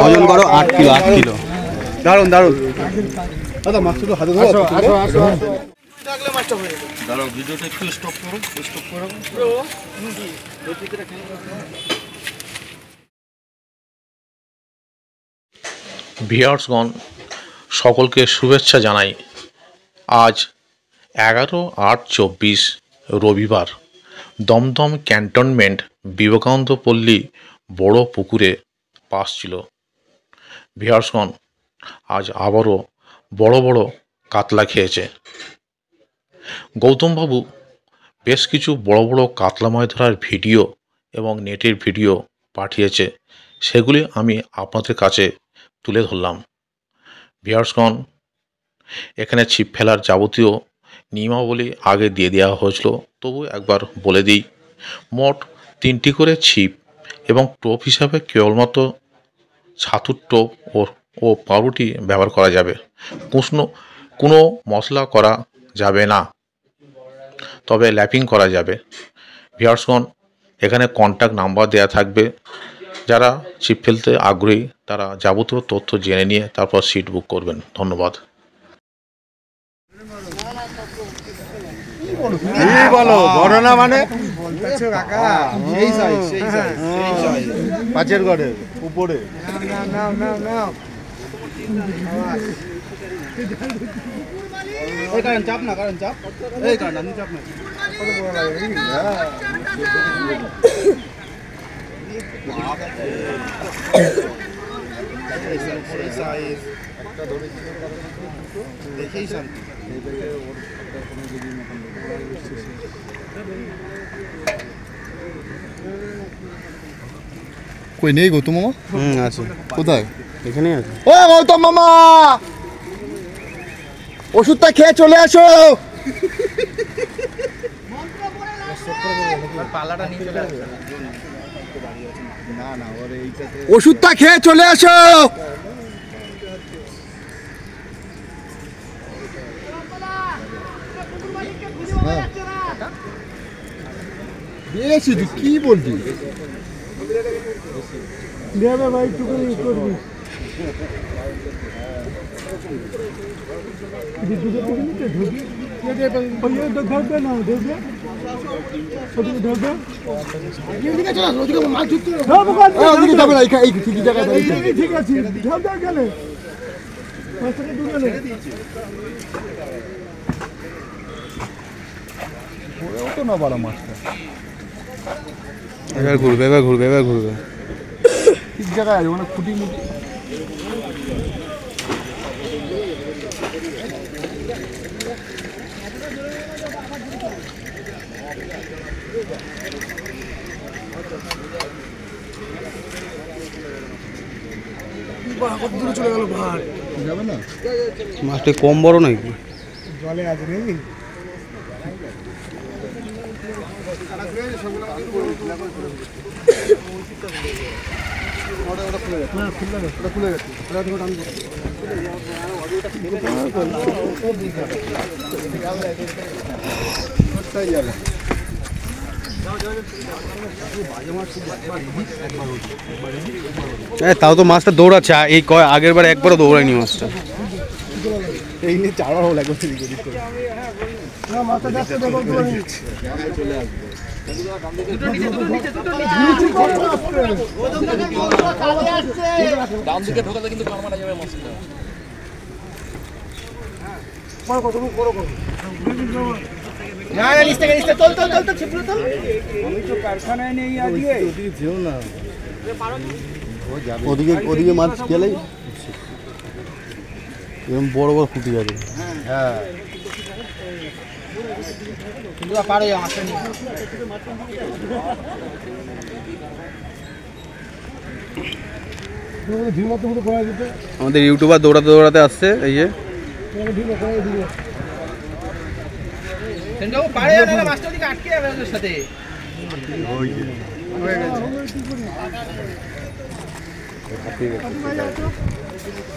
ওজন করো 8 kilo 8 kilo. দারুন দারুন দাদা মাছটা হাতে ধরো। আসো আসো আসো লাগলে মাছটা হয়ে যাবে। দাঁড়াও ভিডিওটা একটু স্টপ করো ভিউয়ার্সগণ সকলকে শুভেচ্ছা জানাই। আজ 11/8/24 রবিবার দমদম ক্যান্টনমেন্ট বিবেকানন্দ পল্লী বড় পুকুরে পাস ছিল। ভিউয়ার্সগণ আজ আবারও বড় বড় কাতলা খেয়েছে। গৌতমবাবু বেশ কিছু বড় বড় কাতলা মাছ ধরার ভিডিও এবং নেটের ভিডিও পাঠিয়েছে, সেগুলি আমি আপনাদের কাছে তুলে ধরলাম। ভিউয়ার্সগণ এখানে ছিপ ফেলার যাবতীয় নিয়মাবলী আগে দিয়ে দেওয়া হয়েছিল, তবু একবার বলে দিই। মোট 3টি করে ছিপ এবং টোপ হিসাবে কেবলমাত্র ছাতুর টোপ ও পাউরুটি ব্যবহার করা যাবে। কোনো মশলা করা যাবে না, তবে ল্যাপিং করা যাবে। ভিউয়ার্সগণ এখানে কন্ট্যাক্ট নাম্বার দেওয়া থাকবে, যারা ছিপ ফেলতে আগ্রহী তারা যাবতীয় তথ্য জেনে নিয়ে তারপর সিট বুক করবেন। ধন্যবাদ। কি বলো বড় না মানে সেই সাইজ পাঁচের ঘরের উপরে চাপ না কারণ চাপ এই কারণ আমি চাপ না কত বড় লাগে দেখেই শান্তি। কই নেই গৌতম মামা? আছে। কোথায়? এখানেই আছে। ও গৌতম মামা, ওষুধটা খেয়ে চলে আসো। ওষুধটা খেয়ে চলে আসো। বেশি তুই কি বলছিস? দেবে ভাই টুকুনি করবি। এবার ঘুরবে ঠিক জায়গায় আছে মানে খুঁটি মুটি। কত দূরে চলে গেল ভাই, যাবে না? মাছটা কম বড় নাকি? জলে আছে নাকি? খুলে গেছে। তাও তো মাছটা দৌড়াচ্ছে, এই আগের বার একবারও দৌড়ায়নি মাছটা। এই নিয়ে চারবার হলো একবার চলে আসবে। ডান দিকে ঢোকালে কিন্তু কামাটা যাবে মাছটা। না না নিচে চল ছিপড়ে চল। আমি তো কারখানায় নেই আজকে। ওদিকে যেও না, ওদিকে মাছ গেলেই এরকম বড় বড় ফুটি যাবে। হ্যাঁ কিন্তু পারে মাছটা নিয়ে। আমাদের ইউটিউবার দৌড়াতে আসছে, এই যে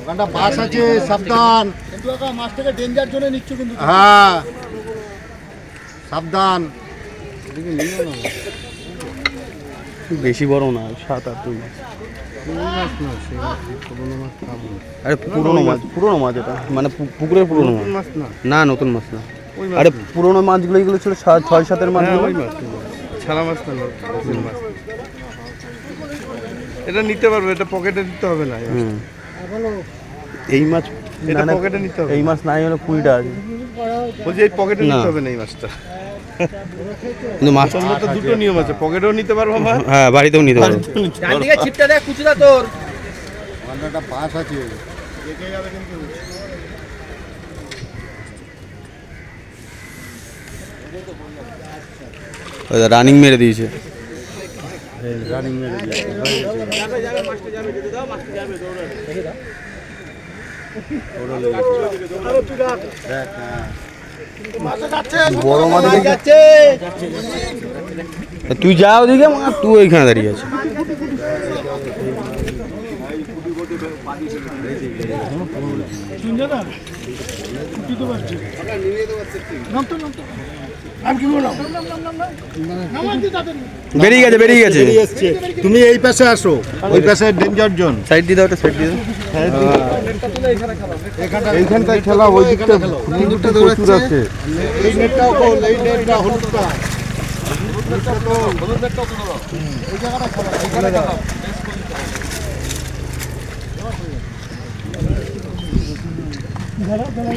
ওখানটা বাস আছে, সাবধান। কিন্তু মাছটাকে ডেঞ্জার জন্য নিচ্ছ কিন্তু। হ্যাঁ সাবধান। বেশি বড় না, 7-8 মাছ। আরে পুরনো মাছ এটা, মানে পুকুরের পুরনো মাছ না, নতুন মাছ না। আরে পুরনো মাছগুলো এগুলো ছিল 6-7 মাছ। ছাড়া মাছ না, নতুন মাছ। এটা নিতে পারবে, এটা পকেটে দিতে হবে না। এই মাছ এটা পকেটে নিতে হবে। এই মাছ নাই হলো 20টা আছে। বলছি এই পকেটে নিতে হবে না এই মাছটা। কিন্তু মাছটা তো দুটো নিয়ম আছে, পকেটেও নিতে পারবো মাছ, হ্যাঁ বাড়িতেও নিতে পারবো। ডান দিকে ছিপটা দেখ, কুচুদা তোর একটা বাস আছে দেখে যাবে কিন্তু। রানিং মেরে দিয়েছে। রানিং মেরে দিয়েছে। বড় মাছ যাচ্ছে, তুই যা ওদিকে, তুই ওইখানে দাঁড়িয়ে আছে। বেরিয়ে গেছে। তুমি এই পাশে আসো, ওই পাশে ডেঞ্জার জোন। সাইড দিয়ে দাও, সাইড দিয়ে দাও। এইখানটায় খেলা, ওই দিকটা প্রচুর আছে। এই নেটটাও গোল, এই নেটটা হলুদটা। এই জায়গাটা খেলা, এইখানে খেলা।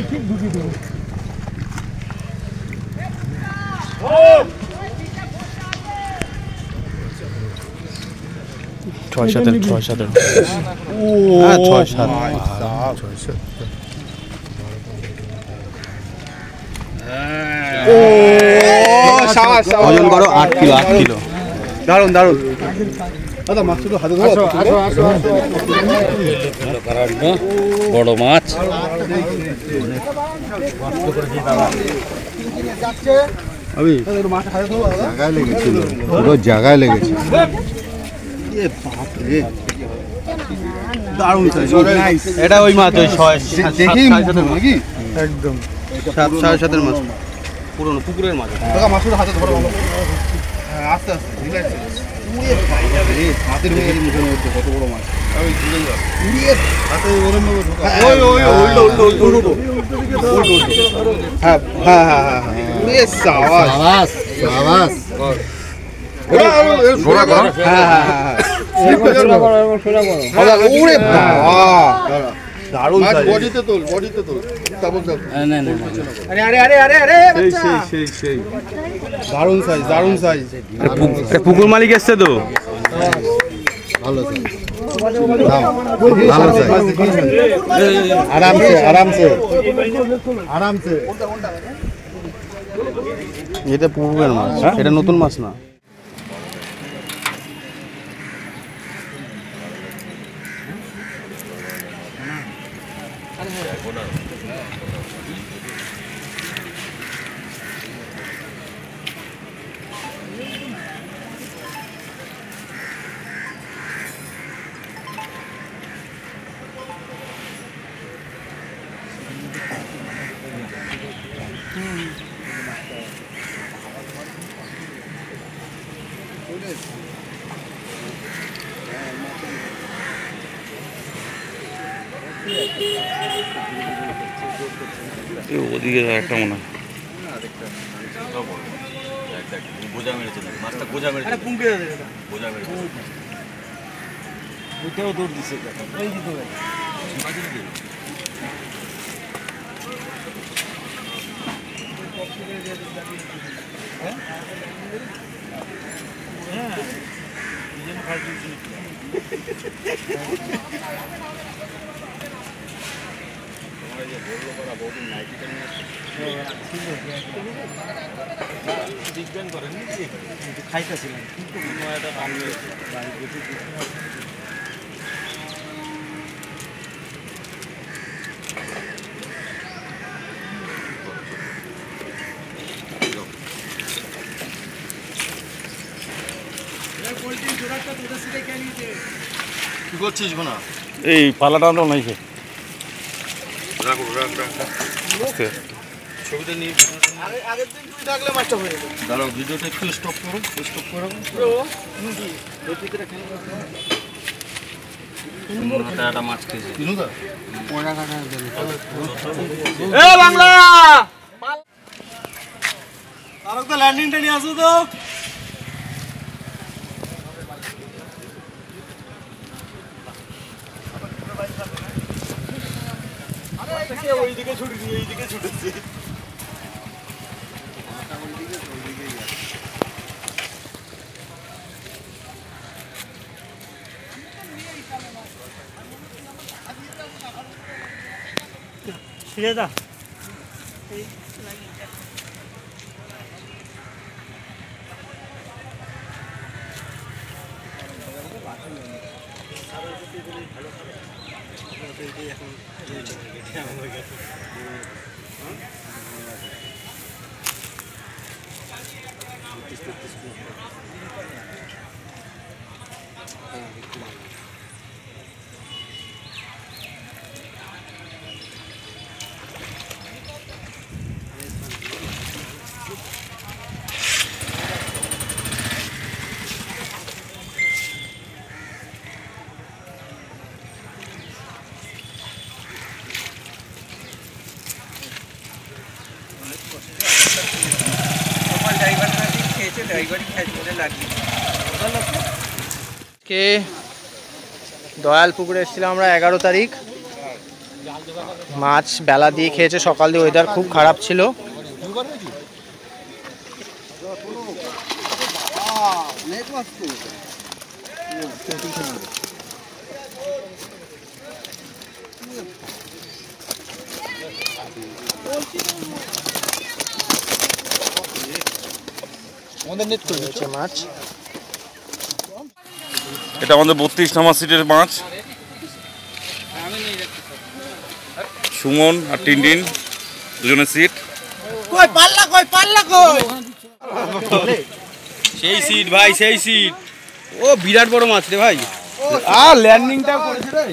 ঠিক ঢুকিয়ে দেবো। 6-7 ওজন করো 8 কিলো। দারুন দারুন দাদা, মাছ তো হাতে ধরো। বড় মাছ। আমি জায়গায় লেগেছিল, পুরো জায়গায় লেগেছে। দারুন সাইজ। এটা ওই মাছ, ওই 6-7 নাকি একদম 7-7 মাছ, পুরনো পুকুরের মাছ। দাদা মাছটা হাতে ধরো ভালো। হ্যাঁ আস্তে আস্তে রিল্যাক্স। হাতের হয়ে গেছে মুখের মধ্যে, কত বড় মাছ। আমি ভুলে যাব। হাতে ওরম ভাবে ঢোকা। ওই উল্টো। হ্যাঁ। এ সাবাস। সোনা করো। হ্যাঁ। ওরে বাবা, দারুণ সাইজ। বডিতে তোল। তারপর সেই দারুণ সাইজ। পুকুর মালিক এসছে তো। ভালো সাইজ। আরামসে। এটা পুকুরের মাছ, এটা নতুন মাছ না। ওদিকে একটা মনে হয় গোজা মেরেছে, মাছটা গোজা মেরেছে। ওইটাও দৌড় দিছে। বিজ্ঞান করেন খাইতেছিলাম, কিন্তু কি করছিস গোনা? এই পালাটা নাই ছবিটা নিয়ে আগের দিন তুই থাকলে মাছটা হয়ে যাবে। দাঁড়াও ভিডিওটা একটু স্টপ করো একটা মাছ খেয়েছে কিনুদা ওরা কাটা এ বাংলা তারক তো ল্যান্ডিংটা নিয়ে আসো তো ওইদিকে ছুটি দিয়ে এইদিকে ছুটেছে ছেড়ে দাও কে দয়াল পুকুরে এসেছিলাম আমরা 11 তারিখ মাছ বেলা দিয়ে খেয়েছে সকাল দিয়ে ওয়েদার খুব খারাপ ছিল আমাদের নেট করে দিচ্ছে মাছ এটা আমাদের 32 নম্বর সিটের মাছ সুমন আর টিনটিন দুজনের সিট সেই সিট ভাই সেই সিট ও বিরাট বড় মাছ রে ভাই ল্যান্ডিংটা করেছে রে